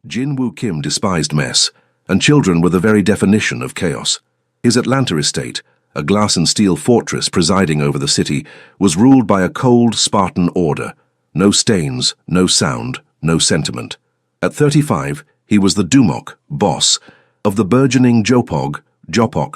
Jin Woo Kim despised mess, and children were the very definition of chaos. His Atlanta estate, a glass and steel fortress presiding over the city, was ruled by a cold, Spartan order. No stains, no sound, no sentiment. At 35, he was the Dumok, boss, of the burgeoning Jopok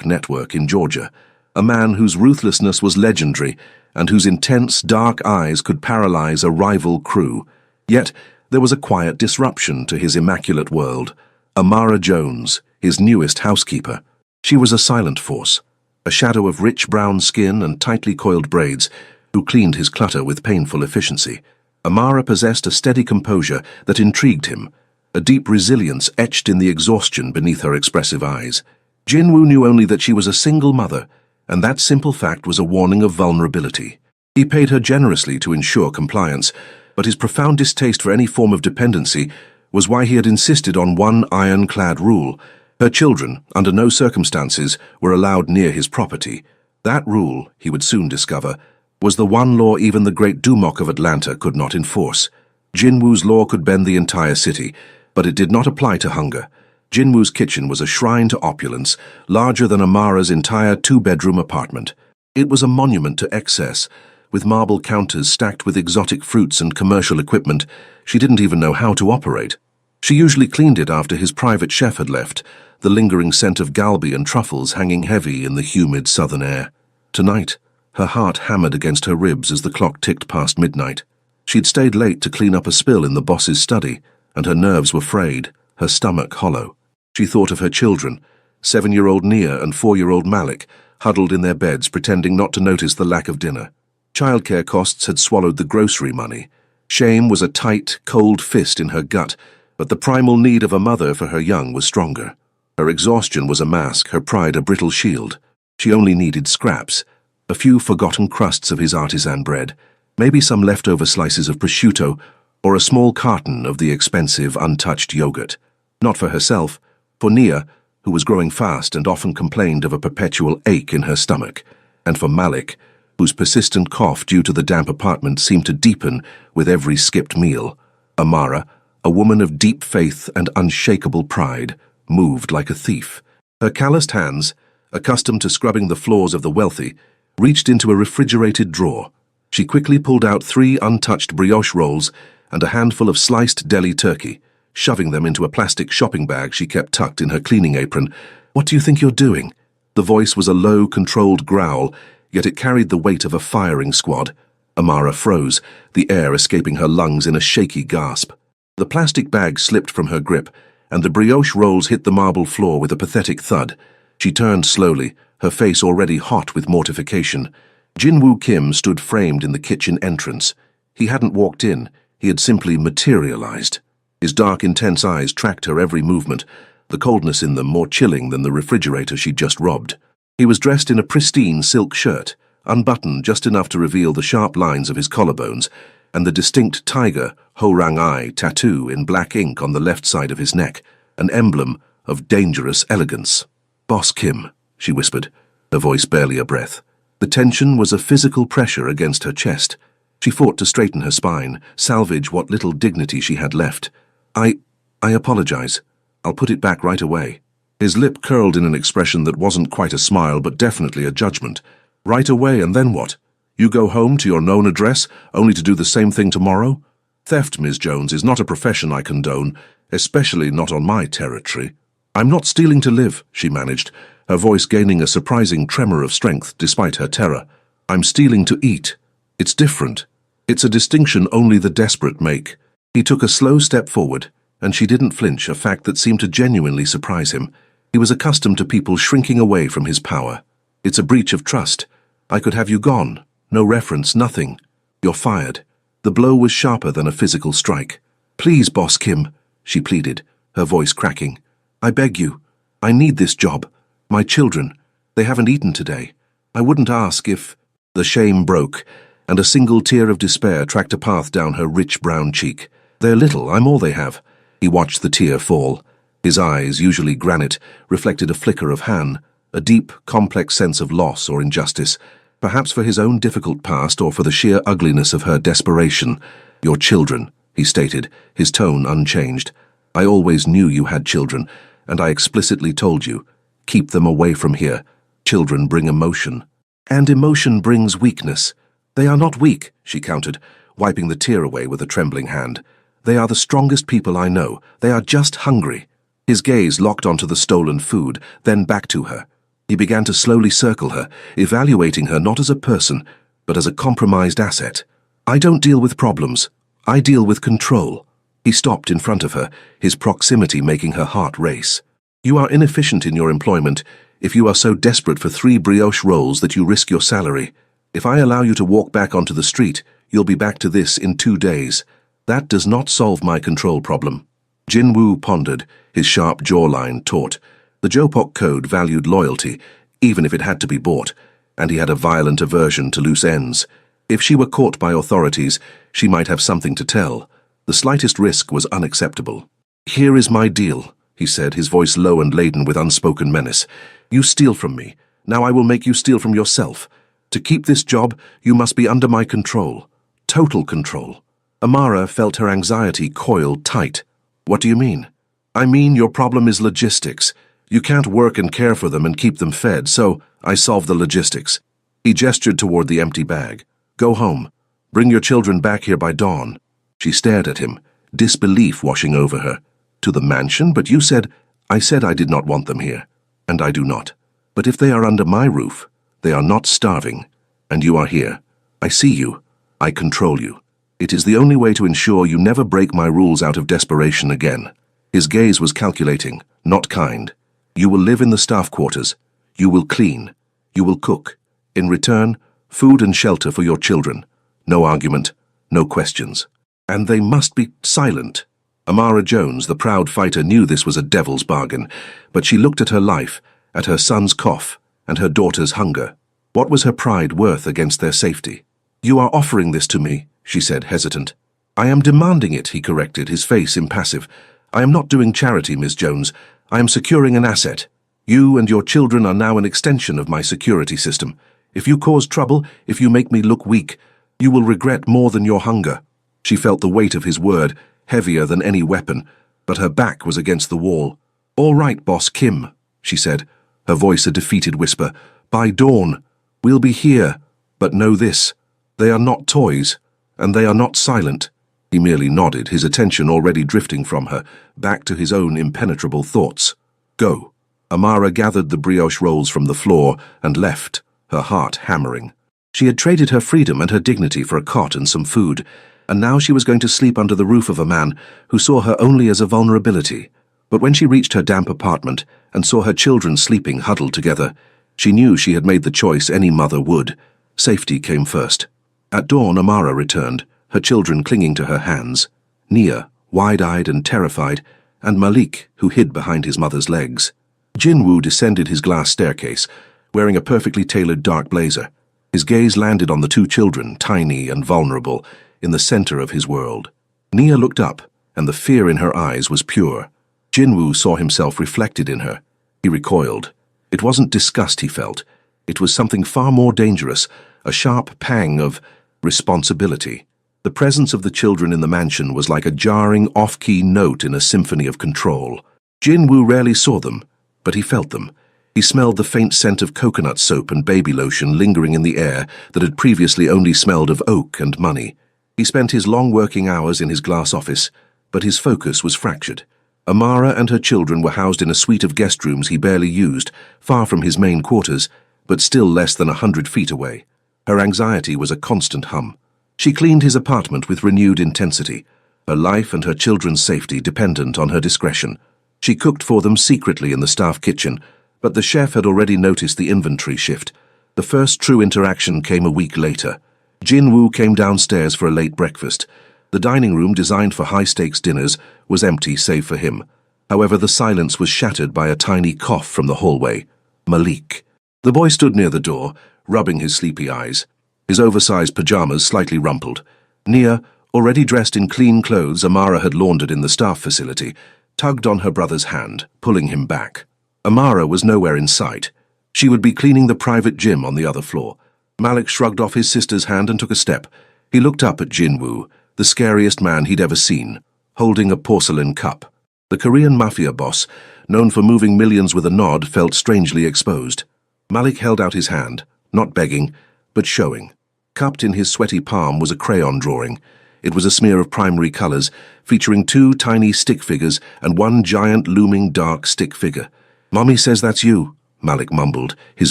network in Georgia, a man whose ruthlessness was legendary and whose intense, dark eyes could paralyze a rival crew. Yet, there was a quiet disruption to his immaculate world. Amara Jones, his newest housekeeper. She was a silent force, a shadow of rich brown skin and tightly coiled braids, who cleaned his clutter with painful efficiency. Amara possessed a steady composure that intrigued him, a deep resilience etched in the exhaustion beneath her expressive eyes. Jinwoo knew only that she was a single mother, and that simple fact was a warning of vulnerability. He paid her generously to ensure compliance, but his profound distaste for any form of dependency was why he had insisted on one ironclad rule. Her children, under no circumstances, were allowed near his property. That rule, he would soon discover, was the one law even the great Dumok of Atlanta could not enforce. Jinwoo's law could bend the entire city, but it did not apply to hunger. Jinwoo's kitchen was a shrine to opulence, larger than Amara's entire two-bedroom apartment. It was a monument to excess, with marble counters stacked with exotic fruits and commercial equipment she didn't even know how to operate. She usually cleaned it after his private chef had left, the lingering scent of galbi and truffles hanging heavy in the humid southern air. Tonight, her heart hammered against her ribs as the clock ticked past midnight. She'd stayed late to clean up a spill in the boss's study, and her nerves were frayed, her stomach hollow. She thought of her children, 7-year-old Nia and 4-year-old Malik, huddled in their beds pretending not to notice the lack of dinner. Childcare costs had swallowed the grocery money. Shame was a tight, cold fist in her gut, but the primal need of a mother for her young was stronger. Her exhaustion was a mask, her pride a brittle shield. She only needed scraps, a few forgotten crusts of his artisan bread, maybe some leftover slices of prosciutto, or a small carton of the expensive, untouched yogurt. Not for herself, for Nia, who was growing fast and often complained of a perpetual ache in her stomach, and for Malik, whose persistent cough due to the damp apartment seemed to deepen with every skipped meal. Amara, a woman of deep faith and unshakable pride, moved like a thief. Her calloused hands, accustomed to scrubbing the floors of the wealthy, reached into a refrigerated drawer. She quickly pulled out 3 untouched brioche rolls and a handful of sliced deli turkey, shoving them into a plastic shopping bag she kept tucked in her cleaning apron. "What do you think you're doing?" The voice was a low, controlled growl, yet it carried the weight of a firing squad. Amara froze, the air escaping her lungs in a shaky gasp. The plastic bag slipped from her grip, and the brioche rolls hit the marble floor with a pathetic thud. She turned slowly, her face already hot with mortification. Jinwoo Kim stood framed in the kitchen entrance. He hadn't walked in, he had simply materialized. His dark, intense eyes tracked her every movement, the coldness in them more chilling than the refrigerator she'd just robbed. He was dressed in a pristine silk shirt, unbuttoned just enough to reveal the sharp lines of his collarbones, and the distinct tiger, Ho-Rang-I tattoo in black ink on the left side of his neck, an emblem of dangerous elegance. "Boss Kim," she whispered, her voice barely a breath. The tension was a physical pressure against her chest. She fought to straighten her spine, salvage what little dignity she had left. I apologize. I'll put it back right away." His lip curled in an expression that wasn't quite a smile, but definitely a judgment. "Right away, and then what? You go home to your known address, only to do the same thing tomorrow? Theft, Ms. Jones, is not a profession I condone, especially not on my territory." "I'm not stealing to live," she managed, her voice gaining a surprising tremor of strength despite her terror. "I'm stealing to eat. It's different. It's a distinction only the desperate make." He took a slow step forward, and she didn't flinch, a fact that seemed to genuinely surprise him. He was accustomed to people shrinking away from his power. "It's a breach of trust. I could have you gone. No reference, nothing. You're fired." The blow was sharper than a physical strike. "Please, Boss Kim," she pleaded, her voice cracking. "I beg you. I need this job. My children, they haven't eaten today. I wouldn't ask if—" The shame broke, and a single tear of despair tracked a path down her rich brown cheek. "They're little, I'm all they have." He watched the tear fall. His eyes, usually granite, reflected a flicker of Han, a deep, complex sense of loss or injustice, perhaps for his own difficult past or for the sheer ugliness of her desperation. "Your children," he stated, his tone unchanged. I always knew you had children, and I explicitly told you, keep them away from here. Children bring emotion. And emotion brings weakness. They are not weak, she countered, wiping the tear away with a trembling hand. They are the strongest people I know. They are just hungry. His gaze locked onto the stolen food, then back to her. He began to slowly circle her, evaluating her not as a person, but as a compromised asset. I don't deal with problems. I deal with control. He stopped in front of her, his proximity making her heart race. You are inefficient in your employment if you are so desperate for 3 brioche rolls that you risk your salary. If I allow you to walk back onto the street, you'll be back to this in 2 days. That does not solve my control problem. Jin-woo pondered, his sharp jawline taut. The Jopok Code valued loyalty, even if it had to be bought, and he had a violent aversion to loose ends. If she were caught by authorities, she might have something to tell. The slightest risk was unacceptable. Here is my deal, he said, his voice low and laden with unspoken menace. You steal from me. Now I will make you steal from yourself. To keep this job, you must be under my control. Total control. Amara felt her anxiety coiled tight. What do you mean? I mean your problem is logistics. You can't work and care for them and keep them fed, so I solve the logistics. He gestured toward the empty bag. Go home. Bring your children back here by dawn. She stared at him, disbelief washing over her. To the mansion? But you said... I said I did not want them here, and I do not. But if they are under my roof, they are not starving, and you are here. I see you. I control you. It is the only way to ensure you never break my rules out of desperation again. His gaze was calculating, not kind. You will live in the staff quarters. You will clean. You will cook. In return, food and shelter for your children. No argument, no questions. And they must be silent. Amara Jones, the proud fighter, knew this was a devil's bargain, but she looked at her life, at her son's cough, and her daughter's hunger. What was her pride worth against their safety? You are offering this to me, she said, hesitant. I am demanding it, he corrected, his face impassive. I am not doing charity, Miss Jones. I am securing an asset. You and your children are now an extension of my security system. If you cause trouble, if you make me look weak, you will regret more than your hunger. She felt the weight of his word, heavier than any weapon, but her back was against the wall. All right, Boss Kim, she said, her voice a defeated whisper. By dawn, we'll be here. But know this, they are not toys, and they are not silent. He merely nodded, his attention already drifting from her, back to his own impenetrable thoughts. Go. Amara gathered the brioche rolls from the floor and left, her heart hammering. She had traded her freedom and her dignity for a cot and some food, and now she was going to sleep under the roof of a man who saw her only as a vulnerability. But when she reached her damp apartment and saw her children sleeping huddled together, she knew she had made the choice any mother would. Safety came first. At dawn, Amara returned, her children clinging to her hands. Nia, wide-eyed and terrified, and Malik, who hid behind his mother's legs. Jin-woo descended his glass staircase, wearing a perfectly tailored dark blazer. His gaze landed on the 2 children, tiny and vulnerable, in the center of his world. Nia looked up, and the fear in her eyes was pure. Jin-woo saw himself reflected in her. He recoiled. It wasn't disgust he felt. It was something far more dangerous, a sharp pang of responsibility. The presence of the children in the mansion was like a jarring, off-key note in a symphony of control. Jin-woo rarely saw them, but he felt them. He smelled the faint scent of coconut soap and baby lotion lingering in the air that had previously only smelled of oak and money. He spent his long working hours in his glass office, but his focus was fractured. Amara and her children were housed in a suite of guest rooms he barely used, far from his main quarters, but still less than 100 feet away. Her anxiety was a constant hum. She cleaned his apartment with renewed intensity, her life and her children's safety dependent on her discretion. She cooked for them secretly in the staff kitchen, but the chef had already noticed the inventory shift. The first true interaction came a week later. Jin-woo came downstairs for a late breakfast. The dining room, designed for high-stakes dinners, was empty save for him. However, the silence was shattered by a tiny cough from the hallway. Malik. The boy stood near the door, rubbing his sleepy eyes, his oversized pajamas slightly rumpled. Nia, already dressed in clean clothes Amara had laundered in the staff facility, tugged on her brother's hand, pulling him back. Amara was nowhere in sight. She would be cleaning the private gym on the other floor. Malik shrugged off his sister's hand and took a step. He looked up at Jin-woo, the scariest man he'd ever seen, holding a porcelain cup. The Korean Mafia boss, known for moving millions with a nod, felt strangely exposed. Malik held out his hand, not begging, but showing. Cupped in his sweaty palm was a crayon drawing. It was a smear of primary colors, featuring 2 tiny stick figures and 1 giant looming dark stick figure. "Mommy says that's you," Malik mumbled, his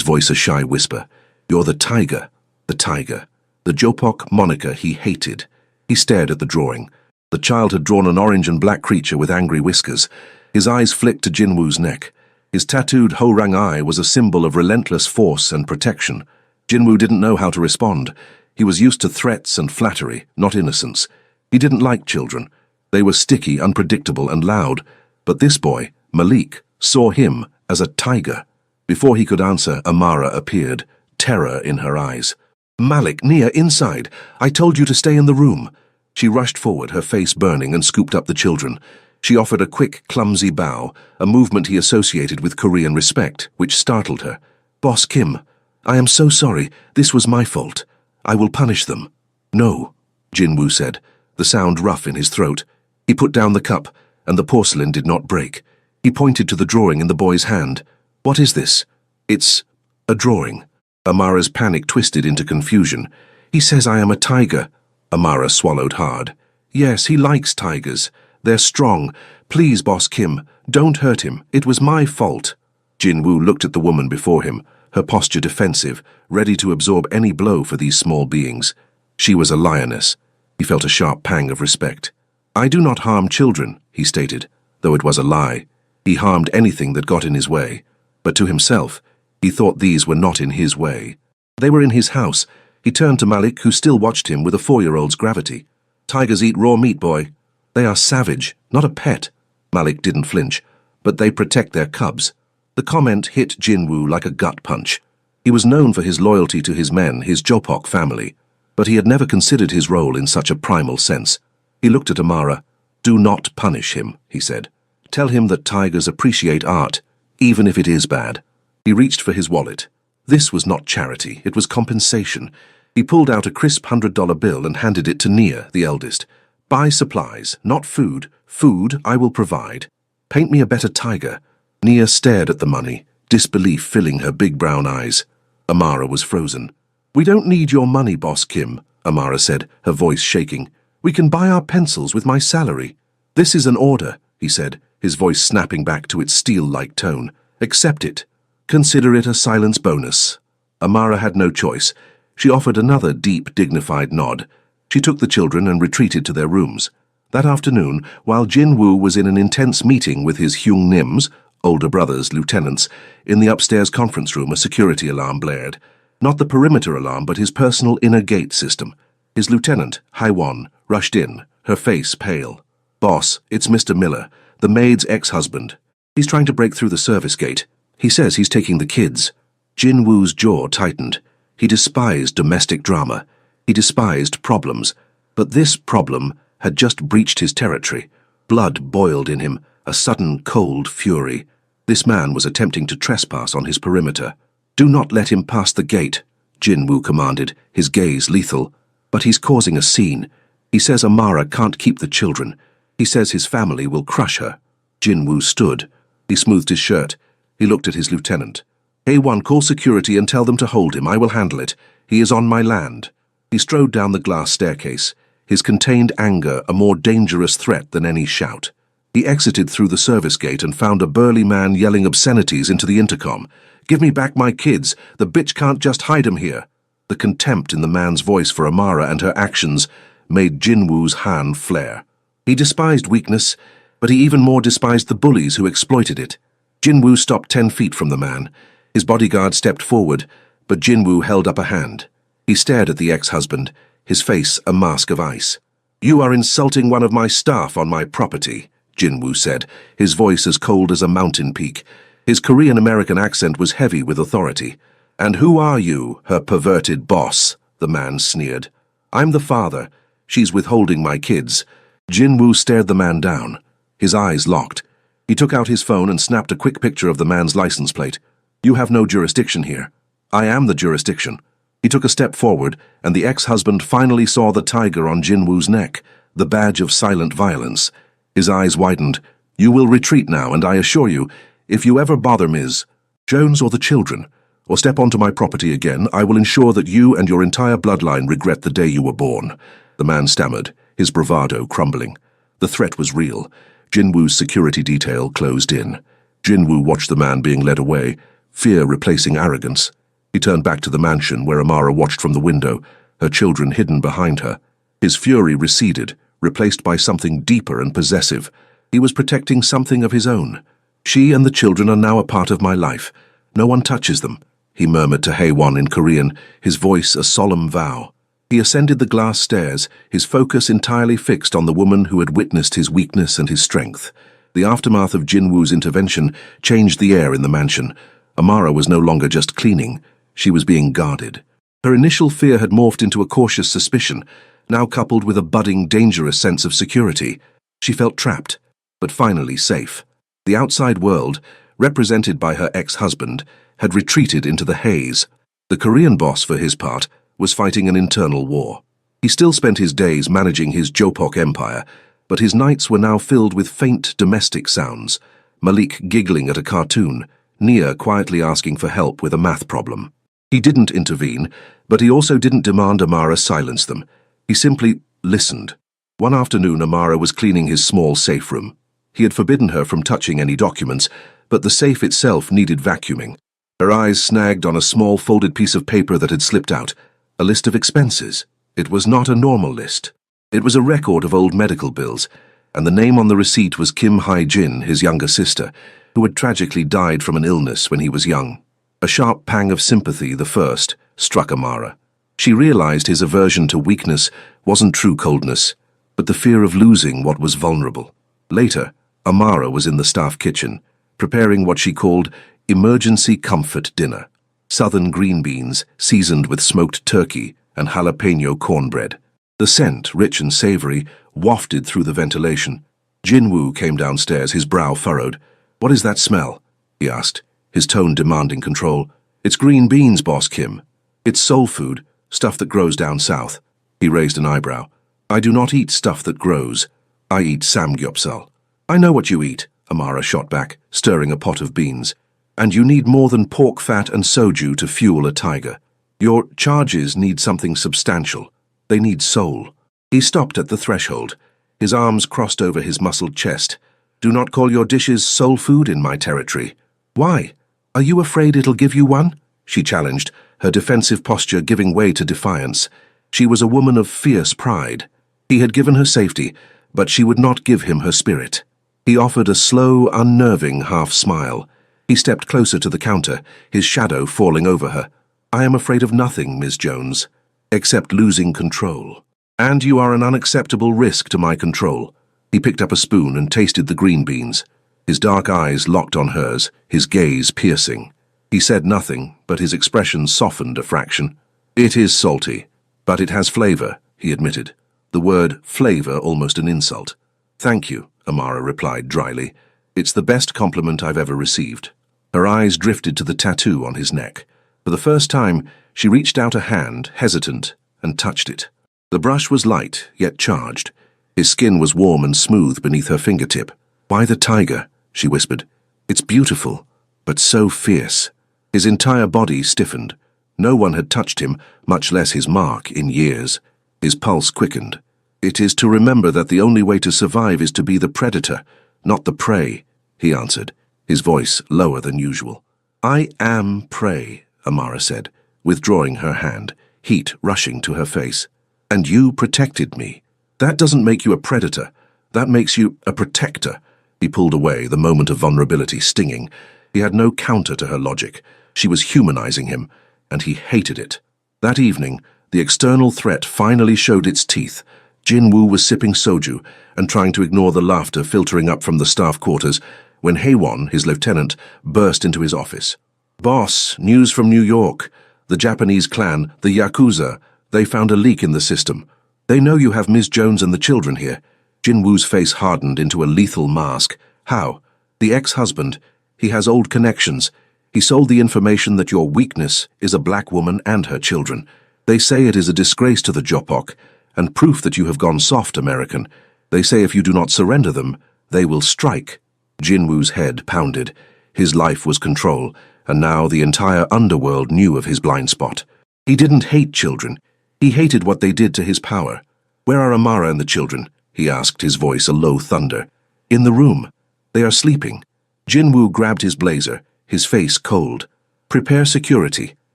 voice a shy whisper. "You're the tiger." The tiger. The Jopok moniker he hated. He stared at the drawing. The child had drawn an orange and black creature with angry whiskers. His eyes flicked to Jinwoo's neck. His tattooed Ho-Rang eye was a symbol of relentless force and protection. Jinwoo didn't know how to respond. He was used to threats and flattery, not innocence. He didn't like children. They were sticky, unpredictable, and loud. But this boy, Malik, saw him as a tiger. Before he could answer, Amara appeared, terror in her eyes. "Malik, Nia, inside. I told you to stay in the room." She rushed forward, her face burning, and scooped up the children. She offered a quick, clumsy bow, a movement he associated with Korean respect, which startled her. "Boss Kim, I am so sorry. This was my fault. I will punish them." "No," Jinwoo said, the sound rough in his throat. He put down the cup, and the porcelain did not break. He pointed to the drawing in the boy's hand. "What is this?" "It's a drawing." Amara's panic twisted into confusion. "He says I am a tiger." Amara swallowed hard. "Yes, he likes tigers. They're strong. Please, Boss Kim, don't hurt him. It was my fault." Jinwoo looked at the woman before him, her posture defensive, ready to absorb any blow for these small beings. She was a lioness. He felt a sharp pang of respect. "I do not harm children," he stated, though it was a lie. He harmed anything that got in his way. But to himself, he thought these were not in his way. They were in his house. He turned to Malik, who still watched him with a 4-year-old's gravity. "Tigers eat raw meat, boy. They are savage, not a pet." Malik didn't flinch, but they protect their cubs. The comment hit Jinwoo like a gut punch. He was known for his loyalty to his men, his Jopok family, but he had never considered his role in such a primal sense. He looked at Amara. "Do not punish him," he said. "Tell him that tigers appreciate art, even if it is bad." He reached for his wallet. This was not charity, it was compensation. He pulled out a crisp $100 bill and handed it to Nia, the eldest. "Buy supplies, not food. Food I will provide. Paint me a better tiger." Nia stared at the money, disbelief filling her big brown eyes. Amara was frozen. "We don't need your money, Boss Kim," Amara said, her voice shaking. "We can buy our pencils with my salary." "This is an order," he said, his voice snapping back to its steel-like tone. "Accept it. Consider it a silence bonus." Amara had no choice. She offered another deep, dignified nod. She took the children and retreated to their rooms. That afternoon, while Jinwoo was in an intense meeting with his Hyung Nims, older brothers, lieutenants, in the upstairs conference room, a security alarm blared. Not the perimeter alarm, but his personal inner gate system. His lieutenant, Haiwon, rushed in, her face pale. "Boss, it's Mr. Miller, the maid's ex-husband. He's trying to break through the service gate. He says he's taking the kids." Jinwoo's jaw tightened. He despised domestic drama. He despised problems. But this problem had just breached his territory. Blood boiled in him, a sudden cold fury. This man was attempting to trespass on his perimeter. "Do not let him pass the gate," Jinwoo commanded, his gaze lethal. "But he's causing a scene. He says Amara can't keep the children. He says his family will crush her." Jinwoo stood. He smoothed his shirt. He looked at his lieutenant. "A1, call security and tell them to hold him. I will handle it. He is on my land." He strode down the glass staircase, his contained anger a more dangerous threat than any shout. He exited through the service gate and found a burly man yelling obscenities into the intercom. "Give me back my kids. The bitch can't just hide 'em here." The contempt in the man's voice for Amara and her actions made Jinwoo's hand flare. He despised weakness, but he even more despised the bullies who exploited it. Jinwoo stopped 10 feet from the man. His bodyguard stepped forward, but Jinwoo held up a hand. He stared at the ex-husband, his face a mask of ice. "You are insulting one of my staff on my property," Jinwoo said, his voice as cold as a mountain peak. His Korean-American accent was heavy with authority. "And who are you, her perverted boss?" the man sneered. "I'm the father. She's withholding my kids." Jinwoo stared the man down. His eyes locked. He took out his phone and snapped a quick picture of the man's license plate. "You have no jurisdiction here." "I am the jurisdiction." He took a step forward, and the ex-husband finally saw the tiger on Jinwoo's neck, the badge of silent violence. His eyes widened. You will retreat now, and I assure you, if you ever bother Ms. Jones or the children, or step onto my property again, I will ensure that you and your entire bloodline regret the day you were born." The man stammered, his bravado crumbling. The threat was real. Jinwoo's security detail closed in. Jinwoo watched the man being led away, fear replacing arrogance. He turned back to the mansion where Amara watched from the window, her children hidden behind her. His fury receded, replaced by something deeper and possessive. He was protecting something of his own. "She and the children are now a part of my life. No one touches them," he murmured to Haewon in Korean, his voice a solemn vow. He ascended the glass stairs, his focus entirely fixed on the woman who had witnessed his weakness and his strength. The aftermath of Jinwoo's intervention changed the air in the mansion. Amara was no longer just cleaning, she was being guarded. Her initial fear had morphed into a cautious suspicion, now coupled with a budding, dangerous sense of security. She felt trapped, but finally safe. The outside world, represented by her ex-husband, had retreated into the haze. The Korean boss, for his part, was fighting an internal war. He still spent his days managing his Jopok empire, but his nights were now filled with faint domestic sounds. Malik giggling at a cartoon, Nia quietly asking for help with a math problem. He didn't intervene, but he also didn't demand Amara silence them. He simply listened. One afternoon, Amara was cleaning his small safe room. He had forbidden her from touching any documents, but the safe itself needed vacuuming. Her eyes snagged on a small folded piece of paper that had slipped out. A list of expenses. It was not a normal list. It was a record of old medical bills, and the name on the receipt was Kim Hae-jin, his younger sister, who had tragically died from an illness when he was young. A sharp pang of sympathy, the first, struck Amara. She realized his aversion to weakness wasn't true coldness, but the fear of losing what was vulnerable. Later, Amara was in the staff kitchen, preparing what she called emergency comfort dinner. Southern green beans seasoned with smoked turkey and jalapeno cornbread. The scent, rich and savory, wafted through the ventilation. Jinwoo came downstairs, his brow furrowed. "What is that smell?" he asked, his tone demanding control. "It's green beans, Boss Kim. It's soul food, stuff that grows down south." He raised an eyebrow. "I do not eat stuff that grows. I eat samgyeopsal." "I know what you eat," Amara shot back, stirring a pot of beans. "And you need more than pork fat and soju to fuel a tiger. Your charges need something substantial. They need soul." He stopped at the threshold, his arms crossed over his muscled chest. "Do not call your dishes soul food in my territory." "Why? Are you afraid it'll give you one?" she challenged, her defensive posture giving way to defiance. She was a woman of fierce pride. He had given her safety, but she would not give him her spirit. He offered a slow, unnerving half-smile. He stepped closer to the counter, his shadow falling over her. "I am afraid of nothing, Ms. Jones, except losing control. And you are an unacceptable risk to my control." He picked up a spoon and tasted the green beans. His dark eyes locked on hers, his gaze piercing. He said nothing, but his expression softened a fraction. "It is salty, but it has flavor," he admitted. The word flavor almost an insult. "Thank you," Amara replied dryly. "It's the best compliment I've ever received." Her eyes drifted to the tattoo on his neck. For the first time, she reached out a hand, hesitant, and touched it. The brush was light, yet charged. His skin was warm and smooth beneath her fingertip. "Why the tiger?" she whispered. "It's beautiful, but so fierce." His entire body stiffened. No one had touched him, much less his mark, in years. His pulse quickened. "It is to remember that the only way to survive is to be the predator, not the prey," he answered, his voice lower than usual. "I am prey," Amara said, withdrawing her hand, heat rushing to her face. "And you protected me. That doesn't make you a predator. That makes you a protector." He pulled away, the moment of vulnerability stinging. He had no counter to her logic. She was humanizing him, and he hated it. That evening, the external threat finally showed its teeth. Jinwoo was sipping soju and trying to ignore the laughter filtering up from the staff quarters when Haewon, his lieutenant, burst into his office. "Boss, news from New York. The Japanese clan, the Yakuza, they found a leak in the system. They know you have Ms. Jones and the children here." Jinwoo's face hardened into a lethal mask. "How?" "The ex-husband. He has old connections. He sold the information that your weakness is a black woman and her children. They say it is a disgrace to the Jopok, and proof that you have gone soft, American. They say if you do not surrender them, they will strike." Jinwoo's head pounded. His life was control, and now the entire underworld knew of his blind spot. He didn't hate children. He hated what they did to his power. "Where are Amara and the children?" he asked, his voice a low thunder. "In the room. They are sleeping." Jinwoo grabbed his blazer, his face cold. "Prepare security.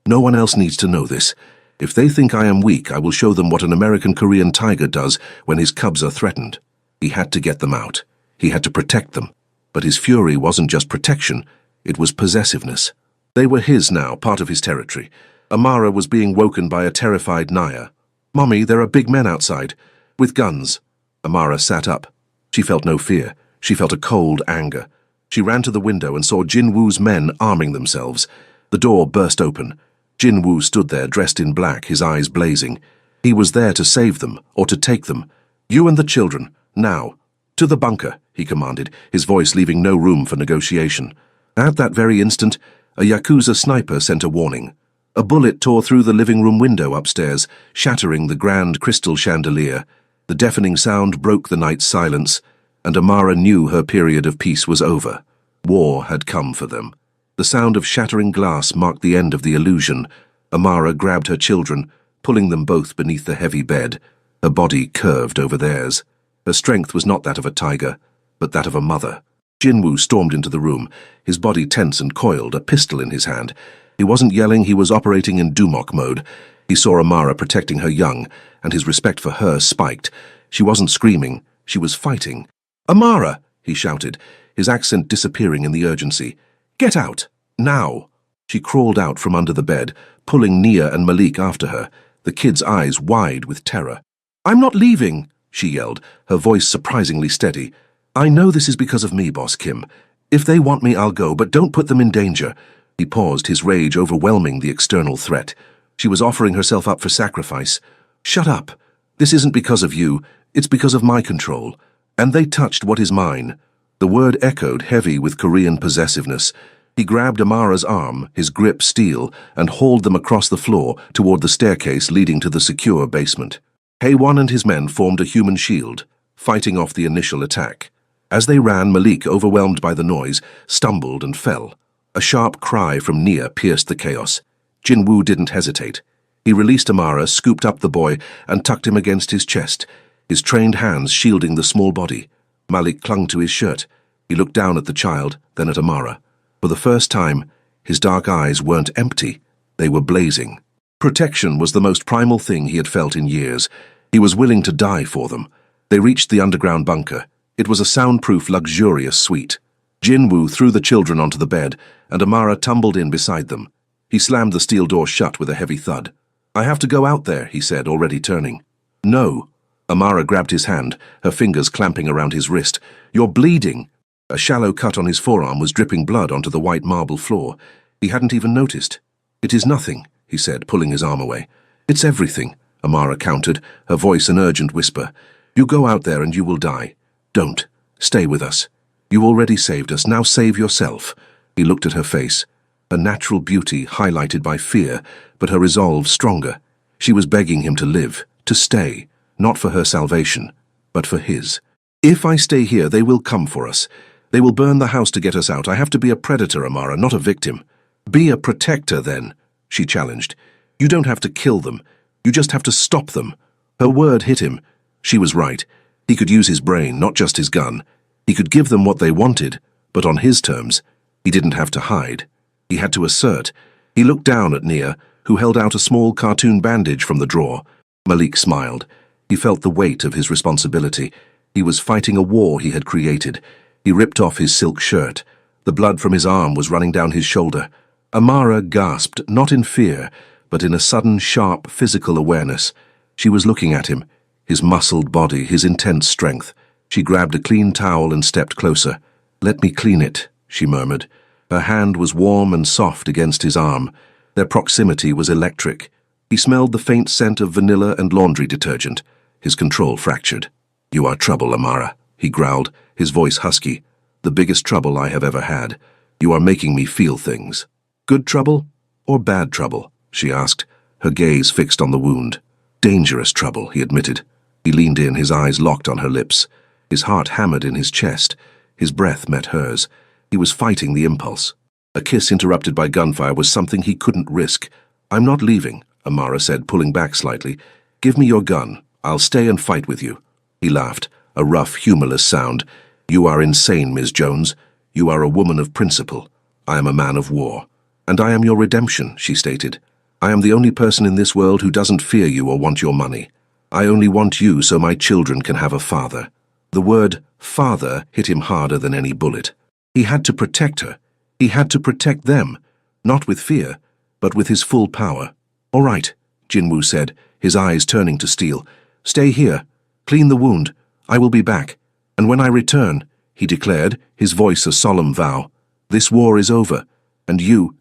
No one else needs to know this. If they think I am weak, I will show them what an American Korean tiger does when his cubs are threatened." He had to get them out. He had to protect them. But his fury wasn't just protection, it was possessiveness. They were his now, part of his territory. Amara was being woken by a terrified Naya. "Mommy, there are big men outside, with guns." Amara sat up. She felt no fear. She felt a cold anger. She ran to the window and saw Jinwoo's men arming themselves. The door burst open. Jinwoo stood there, dressed in black, his eyes blazing. He was there to save them, or to take them. "You and the children, now. To the bunker," he commanded, his voice leaving no room for negotiation. At that very instant, a Yakuza sniper sent a warning. A bullet tore through the living room window upstairs, shattering the grand crystal chandelier. The deafening sound broke the night's silence, and Amara knew her period of peace was over. War had come for them. The sound of shattering glass marked the end of the illusion. Amara grabbed her children, pulling them both beneath the heavy bed. Her body curved over theirs. Her strength was not that of a tiger, but that of a mother. Jinwoo stormed into the room, his body tense and coiled, a pistol in his hand. He wasn't yelling, he was operating in Dumok mode. He saw Amara protecting her young, and his respect for her spiked. She wasn't screaming, she was fighting. "Amara!" he shouted, his accent disappearing in the urgency. "Get out! Now!" She crawled out from under the bed, pulling Nia and Malik after her, the kids' eyes wide with terror. "I'm not leaving!" she yelled, her voice surprisingly steady. "I know this is because of me, Boss Kim. If they want me, I'll go, but don't put them in danger." He paused, his rage overwhelming the external threat. She was offering herself up for sacrifice. "Shut up. This isn't because of you, it's because of my control. And they touched what is mine." The word echoed, heavy with Korean possessiveness. He grabbed Amara's arm, his grip steel, and hauled them across the floor toward the staircase leading to the secure basement. Haewon and his men formed a human shield, fighting off the initial attack. As they ran, Malik, overwhelmed by the noise, stumbled and fell. A sharp cry from Nia pierced the chaos. Jinwoo didn't hesitate. He released Amara, scooped up the boy, and tucked him against his chest, his trained hands shielding the small body. Malik clung to his shirt. He looked down at the child, then at Amara. For the first time, his dark eyes weren't empty, they were blazing. Protection was the most primal thing he had felt in years. He was willing to die for them. They reached the underground bunker. It was a soundproof, luxurious suite. Jinwoo threw the children onto the bed, and Amara tumbled in beside them. He slammed the steel door shut with a heavy thud. "I have to go out there," he said, already turning. "No." Amara grabbed his hand, her fingers clamping around his wrist. "You're bleeding." A shallow cut on his forearm was dripping blood onto the white marble floor. He hadn't even noticed. "It is nothing," he said, pulling his arm away. "It's everything," Amara countered, her voice an urgent whisper. "You go out there and you will die. Don't. Stay with us. You already saved us, now save yourself." He looked at her face, her natural beauty highlighted by fear, but her resolve stronger. She was begging him to live, to stay, not for her salvation, but for his. "If I stay here, they will come for us. They will burn the house to get us out. I have to be a predator, Amara, not a victim." "Be a protector, then," she challenged. "You don't have to kill them. You just have to stop them." Her word hit him. She was right. He could use his brain, not just his gun. He could give them what they wanted, but on his terms. He didn't have to hide. He had to assert. He looked down at Nia, who held out a small cartoon bandage from the drawer. Malik smiled. He felt the weight of his responsibility. He was fighting a war he had created. He ripped off his silk shirt. The blood from his arm was running down his shoulder. Amara gasped, not in fear, but in a sudden, sharp, physical awareness. She was looking at him, his muscled body, his intense strength. She grabbed a clean towel and stepped closer. "Let me clean it," she murmured. Her hand was warm and soft against his arm. Their proximity was electric. He smelled the faint scent of vanilla and laundry detergent. His control fractured. "You are trouble, Amara," he growled, his voice husky. "The biggest trouble I have ever had. You are making me feel things." "Good trouble or bad trouble?" she asked, her gaze fixed on the wound. "Dangerous trouble," he admitted. He leaned in, his eyes locked on her lips. His heart hammered in his chest. His breath met hers. He was fighting the impulse. A kiss interrupted by gunfire was something he couldn't risk. "I'm not leaving," Amara said, pulling back slightly. "Give me your gun. I'll stay and fight with you." He laughed, a rough, humorless sound. "You are insane, Ms. Jones. You are a woman of principle. I am a man of war. And I am your redemption," she stated. "I am the only person in this world who doesn't fear you or want your money. I only want you so my children can have a father." The word father hit him harder than any bullet. He had to protect her. He had to protect them, not with fear, but with his full power. "All right," Jinwoo said, his eyes turning to steel. "Stay here. Clean the wound. I will be back. And when I return," he declared, his voice a solemn vow, "this war is over, and you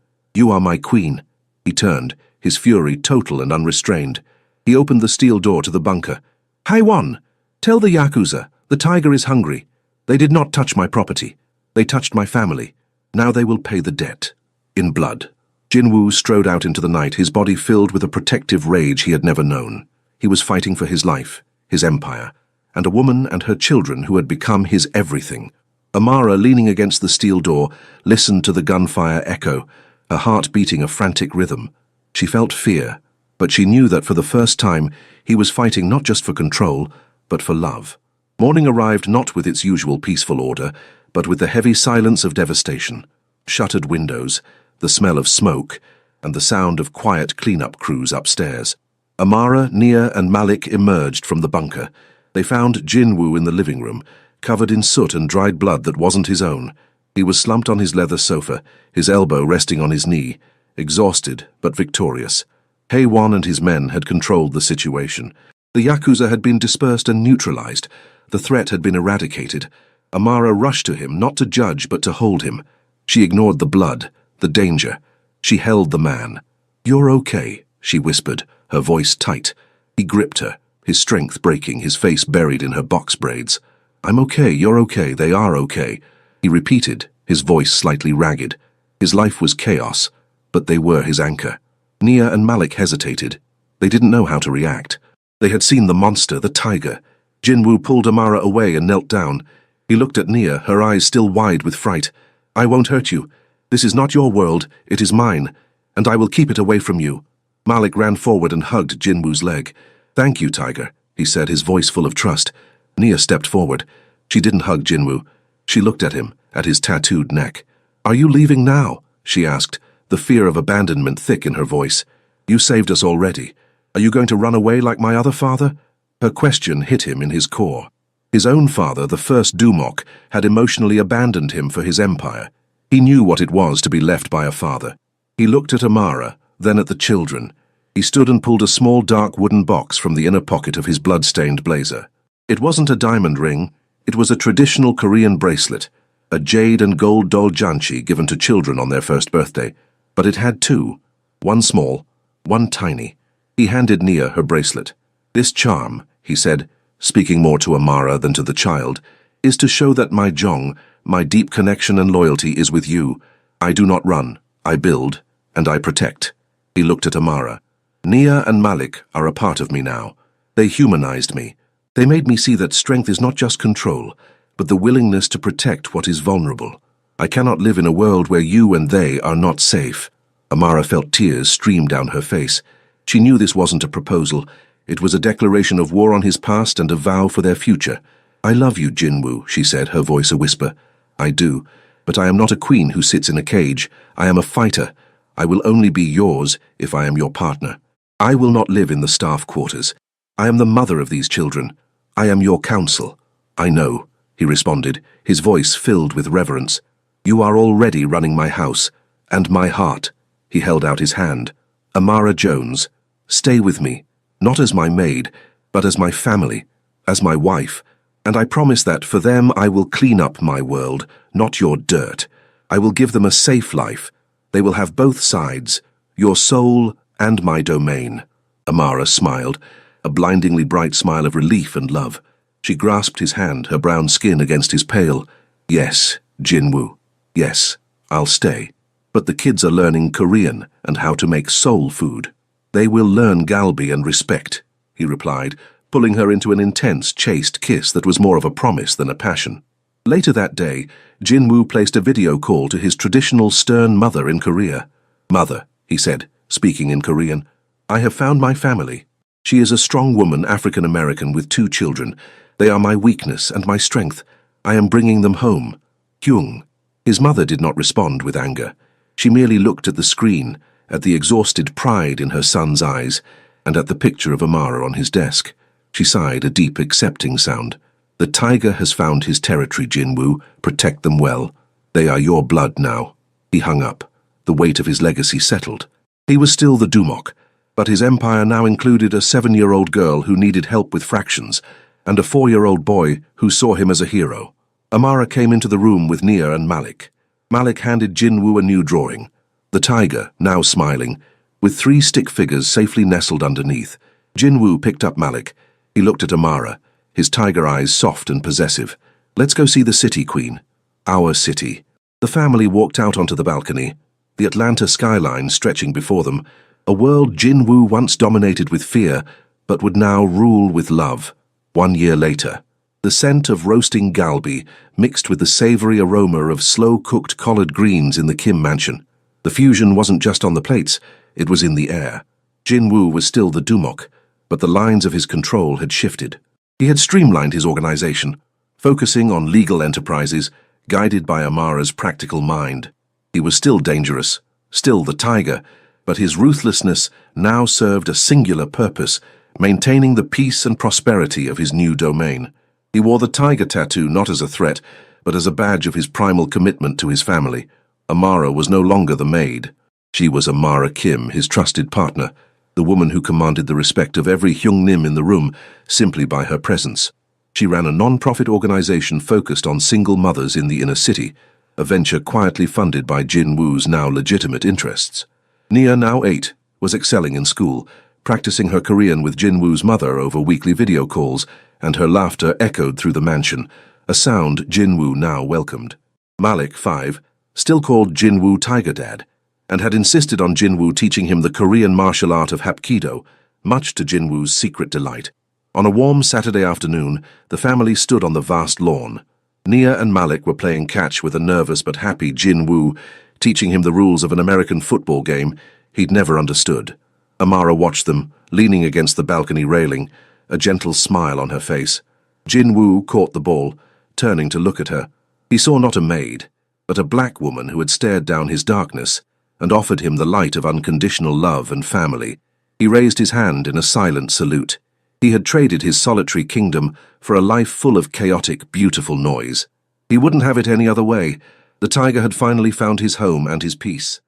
are my queen." He turned, his fury total and unrestrained. He opened the steel door to the bunker. "Haiwan, tell the Yakuza, the tiger is hungry. They did not touch my property. They touched my family. Now they will pay the debt. In blood." Jinwoo strode out into the night, his body filled with a protective rage he had never known. He was fighting for his life, his empire, and a woman and her children who had become his everything. Amara, leaning against the steel door, listened to the gunfire echo, her heart beating a frantic rhythm. She felt fear, but she knew that for the first time he was fighting not just for control, but for love. Morning arrived not with its usual peaceful order, but with the heavy silence of devastation. Shuttered windows, the smell of smoke, and the sound of quiet cleanup crews upstairs. Amara, Nia, and Malik emerged from the bunker. They found Jinwoo in the living room, covered in soot and dried blood that wasn't his own. He was slumped on his leather sofa, his elbow resting on his knee, exhausted but victorious. Haiwan and his men had controlled the situation. The Yakuza had been dispersed and neutralized. The threat had been eradicated. Amara rushed to him, not to judge but to hold him. She ignored the blood, the danger. She held the man. "You're okay," she whispered, her voice tight. He gripped her, his strength breaking, his face buried in her box braids. "I'm okay, you're okay, they are okay," he repeated, his voice slightly ragged. His life was chaos, but they were his anchor. Nia and Malik hesitated. They didn't know how to react. They had seen the monster, the tiger. Jinwoo pulled Amara away and knelt down. He looked at Nia, her eyes still wide with fright. "I won't hurt you. This is not your world, it is mine, and I will keep it away from you." Malik ran forward and hugged Jinwoo's leg. "Thank you, Tiger," he said, his voice full of trust. Nia stepped forward. She didn't hug Jinwoo. She looked at him, at his tattooed neck. "Are you leaving now?" she asked, the fear of abandonment thick in her voice. "You saved us already. Are you going to run away like my other father?" Her question hit him in his core. His own father, the first Dumok, had emotionally abandoned him for his empire. He knew what it was to be left by a father. He looked at Amara, then at the children. He stood and pulled a small dark wooden box from the inner pocket of his blood-stained blazer. It wasn't a diamond ring, it was a traditional Korean bracelet, a jade and gold doljanchi given to children on their first birthday. But it had two, one small, one tiny. He handed Nia her bracelet. "This charm," he said, speaking more to Amara than to the child, "is to show that my Jong, my deep connection and loyalty is with you. I do not run, I build, and I protect." He looked at Amara. "Nia and Malik are a part of me now. They humanized me. They made me see that strength is not just control, but the willingness to protect what is vulnerable. I cannot live in a world where you and they are not safe." Amara felt tears stream down her face. She knew this wasn't a proposal. It was a declaration of war on his past and a vow for their future. "I love you, Jinwoo," she said, her voice a whisper. "I do, but I am not a queen who sits in a cage. I am a fighter. I will only be yours if I am your partner. I will not live in the staff quarters. I am the mother of these children. I am your counsel." "I know," he responded, his voice filled with reverence. "You are already running my house, and my heart." He held out his hand. "Amara Jones, stay with me, not as my maid, but as my family, as my wife, and I promise that for them I will clean up my world, not your dirt. I will give them a safe life. They will have both sides, your soul and my domain." Amara smiled, a blindingly bright smile of relief and love. She grasped his hand, her brown skin against his pale. "Yes, Jinwoo. Yes, I'll stay. But the kids are learning Korean and how to make soul food. They will learn galbi and respect," he replied, pulling her into an intense, chaste kiss that was more of a promise than a passion. Later that day, Jin-woo placed a video call to his traditional stern mother in Korea. "Mother," he said, speaking in Korean, "I have found my family. She is a strong woman, African-American with 2 children. They are my weakness and my strength. I am bringing them home. Kyung." His mother did not respond with anger. She merely looked at the screen, at the exhausted pride in her son's eyes, and at the picture of Amara on his desk. She sighed a deep, accepting sound. "The tiger has found his territory, Jin-woo. Protect them well. They are your blood now." He hung up. The weight of his legacy settled. He was still the Dumok, but his empire now included a 7-year-old girl who needed help with fractions, and a 4-year-old boy who saw him as a hero. Amara came into the room with Nia and Malik. Malik handed Jin-woo a new drawing. The tiger, now smiling, with 3 stick figures safely nestled underneath. Jin-woo picked up Malik. He looked at Amara, his tiger eyes soft and possessive. "Let's go see the city, Queen." "Our city." The family walked out onto the balcony, the Atlanta skyline stretching before them, a world Jin-woo once dominated with fear, but would now rule with love. 1 year later, the scent of roasting galbi mixed with the savory aroma of slow-cooked collard greens in the Kim mansion. The fusion wasn't just on the plates, it was in the air. Jin-woo was still the Dumok, but the lines of his control had shifted. He had streamlined his organization, focusing on legal enterprises, guided by Amara's practical mind. He was still dangerous, still the tiger, but his ruthlessness now served a singular purpose, maintaining the peace and prosperity of his new domain. He wore the tiger tattoo not as a threat, but as a badge of his primal commitment to his family. Amara was no longer the maid. She was Amara Kim, his trusted partner, the woman who commanded the respect of every Hyungnim in the room simply by her presence. She ran a non-profit organization focused on single mothers in the inner city, a venture quietly funded by Jin-woo's now legitimate interests. Nia, now 8, was excelling in school, practicing her Korean with Jin-woo's mother over weekly video calls, and her laughter echoed through the mansion, a sound Jin-woo now welcomed. Malik, 5, still called Jin-woo Tiger Dad, and had insisted on Jin-woo teaching him the Korean martial art of Hapkido, much to Jin-woo's secret delight. On a warm Saturday afternoon, the family stood on the vast lawn. Nia and Malik were playing catch with a nervous but happy Jin-woo, teaching him the rules of an American football game he'd never understood. Amara watched them, leaning against the balcony railing, a gentle smile on her face. Jin-woo caught the ball, turning to look at her. He saw not a maid, but a black woman who had stared down his darkness and offered him the light of unconditional love and family. He raised his hand in a silent salute. He had traded his solitary kingdom for a life full of chaotic, beautiful noise. He wouldn't have it any other way. The tiger had finally found his home and his peace.